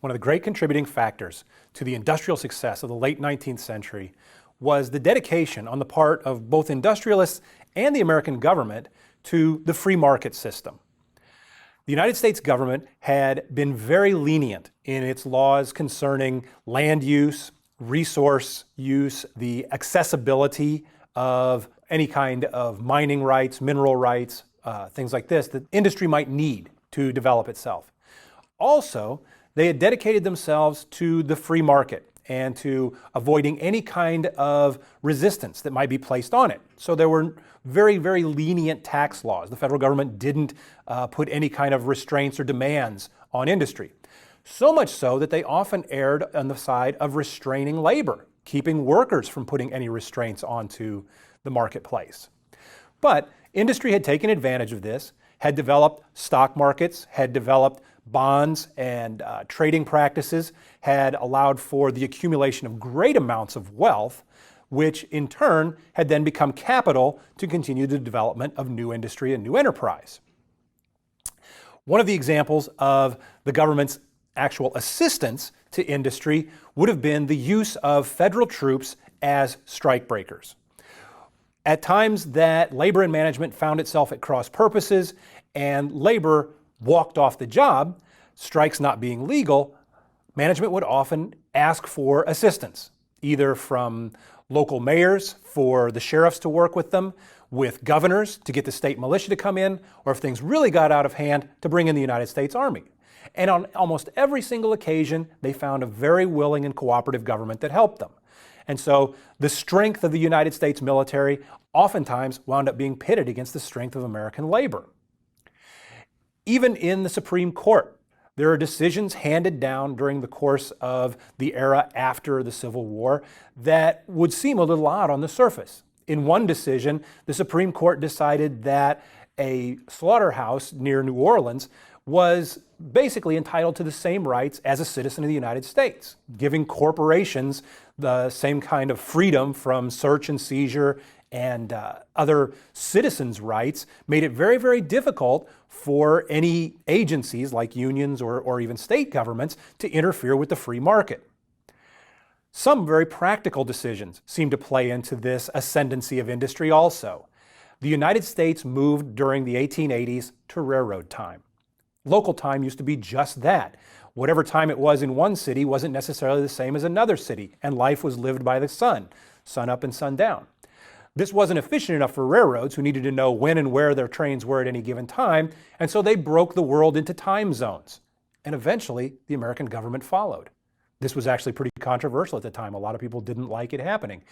One of the great contributing factors to the industrial success of the late 19th century was the dedication on the part of both industrialists and the American government to the free market system. The United States government had been very lenient in its laws concerning land use, resource use, the accessibility of any kind of mining rights, mineral rights, things like this that industry might need to develop itself. Also, they had dedicated themselves to the free market and to avoiding any kind of resistance that might be placed on it. So there were very, very lenient tax laws. The federal government didn't put any kind of restraints or demands on industry. So much so that they often erred on the side of restraining labor, keeping workers from putting any restraints onto the marketplace. But industry had taken advantage of this, had developed stock markets, had developed bonds and trading practices, had allowed for the accumulation of great amounts of wealth, which in turn had then become capital to continue the development of new industry and new enterprise. One of the examples of the government's actual assistance to industry would have been the use of federal troops as strikebreakers. At times that labor and management found itself at cross purposes and labor walked off the job, strikes not being legal, management would often ask for assistance, either from local mayors for the sheriffs to work with them, with governors to get the state militia to come in, or if things really got out of hand, to bring in the United States Army. And on almost every single occasion, they found a very willing and cooperative government that helped them. And so the strength of the United States military oftentimes wound up being pitted against the strength of American labor. Even in the Supreme Court, there are decisions handed down during the course of the era after the Civil War that would seem a little odd on the surface. In one decision, the Supreme Court decided that a slaughterhouse near New Orleans was basically entitled to the same rights as a citizen of the United States, giving corporations the same kind of freedom from search and seizure and other citizens' rights, made it very, very difficult for any agencies like unions or even state governments to interfere with the free market. Some very practical decisions seem to play into this ascendancy of industry also. The United States moved during the 1880s to railroad time. Local time used to be just that. Whatever time it was in one city wasn't necessarily the same as another city, and life was lived by the sun up and sun down. This wasn't efficient enough for railroads, who needed to know when and where their trains were at any given time, and so they broke the world into time zones. And eventually, the American government followed. This was actually pretty controversial at the time. A lot of people didn't like it happening.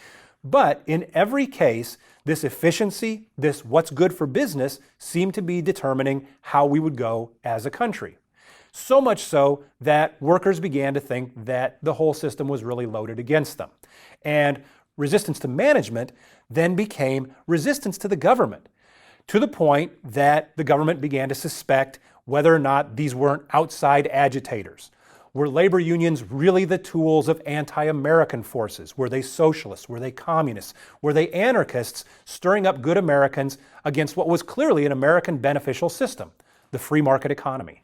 But in every case, this efficiency, this what's good for business, seemed to be determining how we would go as a country. So much so that workers began to think that the whole system was really loaded against them. And resistance to management then became resistance to the government, to the point that the government began to suspect whether or not these weren't outside agitators. Were labor unions really the tools of anti-American forces? Were they socialists? Were they communists? Were they anarchists stirring up good Americans against what was clearly an American beneficial system, the free market economy?